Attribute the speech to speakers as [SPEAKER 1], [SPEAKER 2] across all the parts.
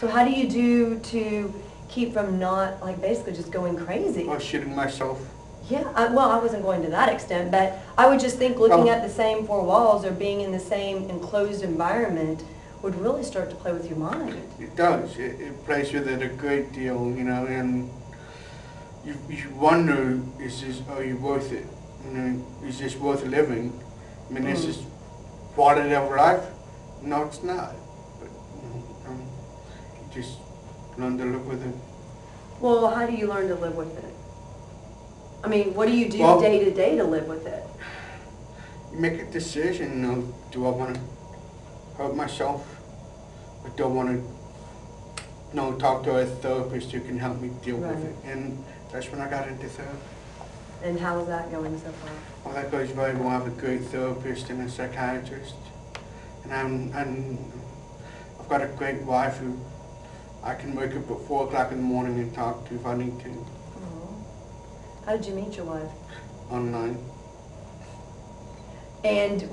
[SPEAKER 1] So how do you do to keep from not, like, basically just going crazy?
[SPEAKER 2] Or shooting myself.
[SPEAKER 1] Yeah, well, I wasn't going to that extent, but I would just think looking at the same four walls or being in the same enclosed environment would really start to play with your mind.
[SPEAKER 2] It does. It plays with it a great deal, you know, and you wonder, are you worth it? You know, is this worth living? I mean, is this quality of life? No, it's not. But you just learn to live with it.
[SPEAKER 1] Well, how do you learn to live with it? I mean, what do you do day to day to live with it?
[SPEAKER 2] You make a decision, you know, do I want to hurt myself? Or do I want to, you know, talk to a therapist who can help me deal with it? And that's when I got into therapy.
[SPEAKER 1] And how is that going so far?
[SPEAKER 2] Well, that goes very well. I have a great therapist and a psychiatrist. And I've got a great wife who I can wake up at 4 o'clock in the morning and talk to if I need to.
[SPEAKER 1] How did you meet your wife?
[SPEAKER 2] Online.
[SPEAKER 1] And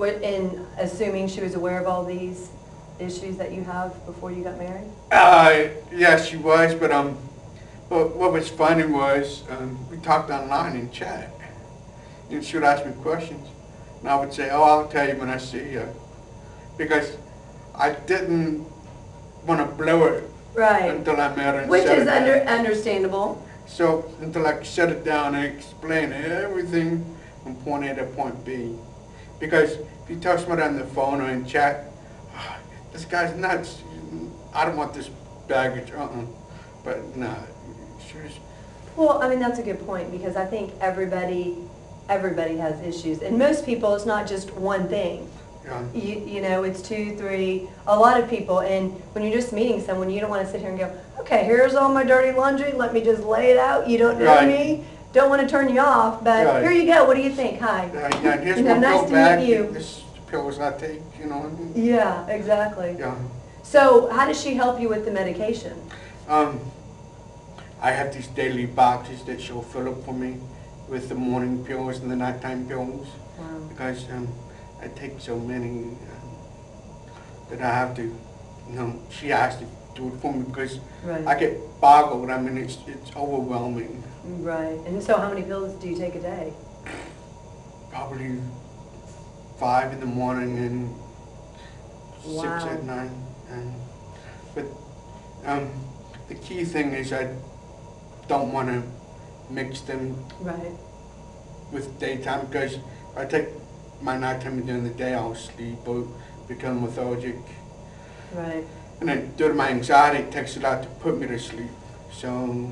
[SPEAKER 1] assuming she was aware of all these issues that you have before you got married?
[SPEAKER 2] Yeah, she was, but what was funny was we talked online in chat. And she would ask me questions. And I would say, oh, I'll tell you when I see you. Because I didn't want to blow it until I met her.
[SPEAKER 1] Which is understandable.
[SPEAKER 2] So until I shut it down and explain everything from point A to point B. Because if you tell somebody on the phone or in chat, oh, this guy's nuts, I don't want this baggage, But no, sure.
[SPEAKER 1] Well, I mean, that's a good point, because I think everybody has issues. And most people, it's not just one thing.
[SPEAKER 2] Yeah.
[SPEAKER 1] You know, it's 2, 3, a lot of people. And when you're just meeting someone, you don't want to sit here and go, okay, here's all my dirty laundry, let me just lay it out. You don't know me, don't want to turn you off, but here you go, what do you think? Hi.
[SPEAKER 2] Here's
[SPEAKER 1] you know, nice to meet you.
[SPEAKER 2] This pills I take, you know.
[SPEAKER 1] Yeah, exactly.
[SPEAKER 2] Yeah.
[SPEAKER 1] So how does she help you with the medication?
[SPEAKER 2] I have these daily boxes that she'll fill up for me with the morning pills and the nighttime pills.
[SPEAKER 1] Wow.
[SPEAKER 2] Because I take so many that I have to, you know, she has to do it for me because I get boggled. I mean, it's overwhelming.
[SPEAKER 1] Right. And so how many pills do you take a day?
[SPEAKER 2] Probably 5 in the morning and 6 at night. But the key thing is I don't want to mix them with daytime, because if I take my nighttime during the day, I'll sleep or become lethargic.
[SPEAKER 1] Right.
[SPEAKER 2] And then due to my anxiety, it takes a lot to put me to sleep. So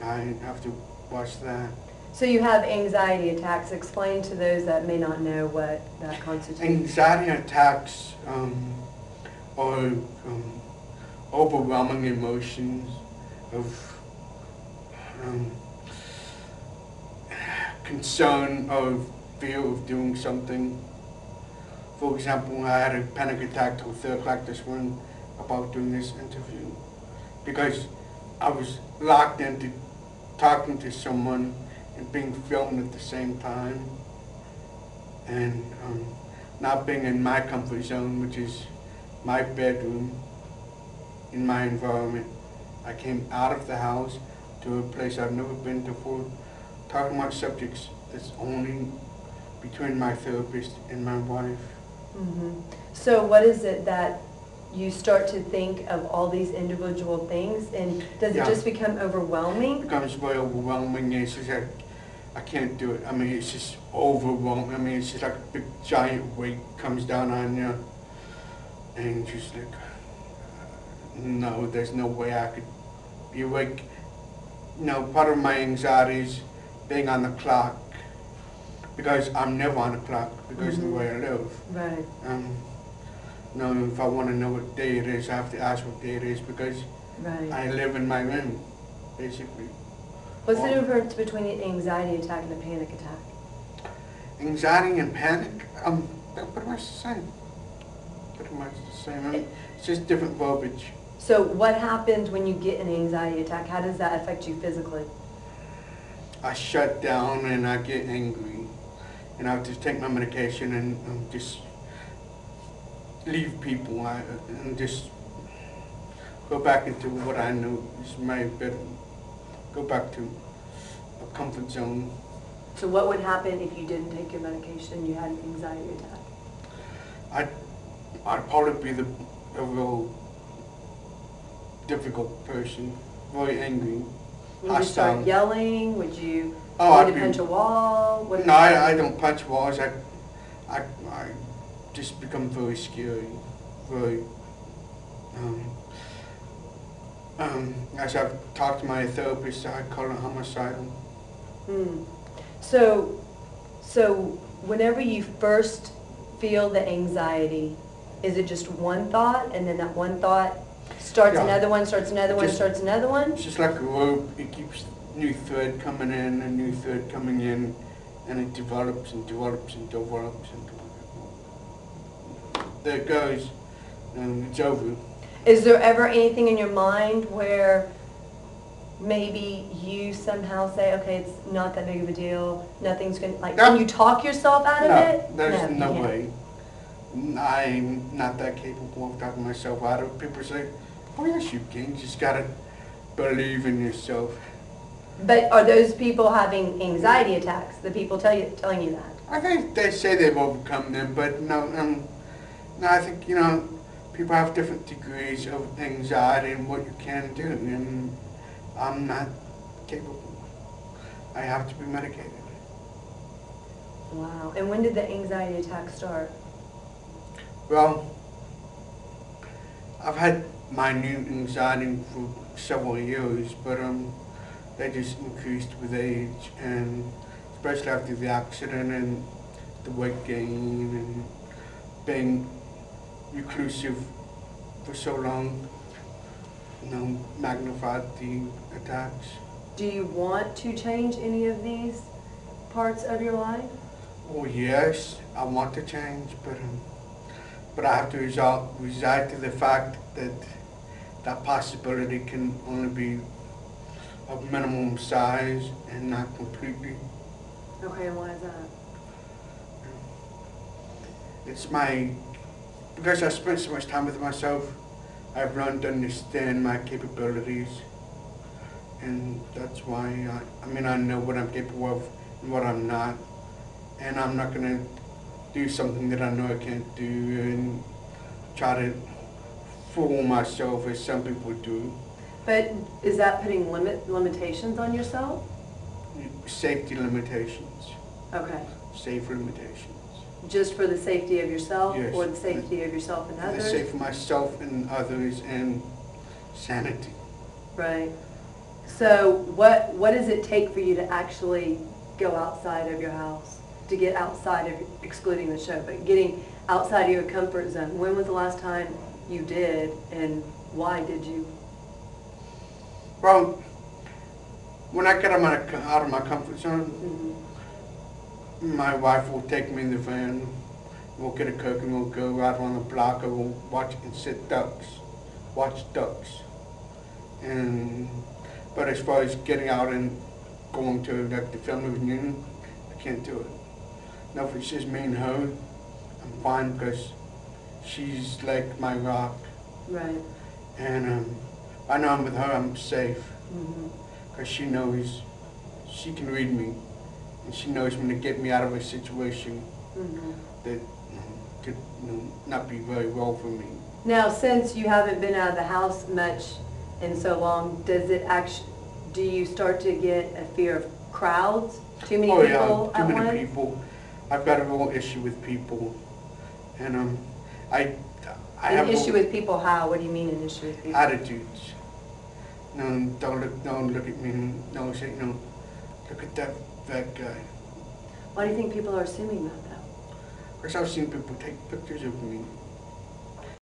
[SPEAKER 2] I have to watch that.
[SPEAKER 1] So you have anxiety attacks. Explain to those that may not know what that constitutes.
[SPEAKER 2] Anxiety attacks are overwhelming emotions of concern or fear of doing something. For example, I had a panic attack till 3 o'clock this morning about doing this interview because I was locked into talking to someone and being filmed at the same time, and not being in my comfort zone, which is my bedroom, in my environment. I came out of the house to a place I've never been to before, talking about subjects that's only between my therapist and my wife.
[SPEAKER 1] So what is it that you start to think of all these individual things, and does it just become overwhelming?
[SPEAKER 2] It becomes very overwhelming. It's just like, I can't do it. I mean, it's just overwhelming. I mean, it's just like a big giant weight comes down on you, and just like, no, there's no way I could be awake. You know, part of my anxiety is being on the clock, because I'm never on the clock because of the way I live.
[SPEAKER 1] Right.
[SPEAKER 2] You know, if I want to know what day it is, I have to ask what day it is because I live in my room, basically.
[SPEAKER 1] What's the difference between an anxiety attack and a panic attack?
[SPEAKER 2] Anxiety and panic, they're pretty much the same. Pretty much the same. I mean, it's just different verbiage.
[SPEAKER 1] So what happens when you get an anxiety attack? How does that affect you physically?
[SPEAKER 2] I shut down and I get angry. And I just take my medication and just leave people and just go back into what I know is my better, go back to a comfort zone.
[SPEAKER 1] So what would happen if you didn't take your medication and you had an anxiety attack?
[SPEAKER 2] I'd probably be a real difficult person, very angry,
[SPEAKER 1] Would you start yelling? Would you punch a wall?
[SPEAKER 2] No, I don't punch walls. I just become very scary, very. As I've talked to my therapist, I call it homicidal.
[SPEAKER 1] So whenever you first feel the anxiety, is it just one thought, and then that one thought starts another one, starts another one, starts another one?
[SPEAKER 2] It's just like a rope. It keeps new thread coming in, a new thread coming in, and it develops and develops and develops and there it goes, and it's over.
[SPEAKER 1] Is there ever anything in your mind where maybe you somehow say, okay, it's not that big of a deal, nothing's going to, like, can you talk yourself out of it?
[SPEAKER 2] There's no way. I'm not that capable of talking myself out of it. People say, oh yes, you can, you just gotta believe in yourself.
[SPEAKER 1] But are those people having anxiety attacks, the people telling you that?
[SPEAKER 2] I think they say they've overcome them, but no, I think, people have different degrees of anxiety and what you can do, and I'm not capable. I have to be medicated.
[SPEAKER 1] Wow. And when did the anxiety attack start?
[SPEAKER 2] Well, I've had minute anxiety for several years, but they just increased with age, and especially after the accident and the weight gain and being reclusive for so long, magnified the attacks.
[SPEAKER 1] Do you want to change any of these parts of your life?
[SPEAKER 2] Oh yes, I want to change, but I have to reside to the fact that that possibility can only be of minimum size and not completely.
[SPEAKER 1] Okay, and why is that?
[SPEAKER 2] It's because I spent so much time with myself, I've learned to understand my capabilities, and that's why I know what I'm capable of and what I'm not, and I'm not going to do something that I know I can't do and try to fool myself as some people do.
[SPEAKER 1] But is that putting limitations on yourself?
[SPEAKER 2] Safety limitations.
[SPEAKER 1] Okay.
[SPEAKER 2] Safe limitations.
[SPEAKER 1] Just for the safety of yourself?
[SPEAKER 2] Yes.
[SPEAKER 1] Or the safety of yourself and others?
[SPEAKER 2] The safety of myself and others, and sanity.
[SPEAKER 1] Right. So what does it take for you to actually go outside of your house? To get outside of, excluding the show, but getting outside of your comfort zone? When was the last time you did, and why did you?
[SPEAKER 2] Well, when I get out of my comfort zone, my wife will take me in the van, we'll get a Coke and we'll go out on the block and we'll watch ducks. But as far as getting out and going to like the family reunion, I can't do it. Now if it's just me and her, I'm fine because she's like my rock.
[SPEAKER 1] Right.
[SPEAKER 2] And I know I'm with her, I'm safe. Because she knows, she can read me. And she knows when to get me out of a situation that could not be very well for me.
[SPEAKER 1] Now, since you haven't been out of the house much in so long, do you start to get a fear of crowds? Too many people at once?
[SPEAKER 2] Too many people. I've got a real issue with people. And I have
[SPEAKER 1] an issue with people how? What do you mean an issue with people?
[SPEAKER 2] Attitudes. Don't look at me. No, say, look at that fat guy.
[SPEAKER 1] Why do you think people are assuming that, though?
[SPEAKER 2] Because I've seen people take pictures of me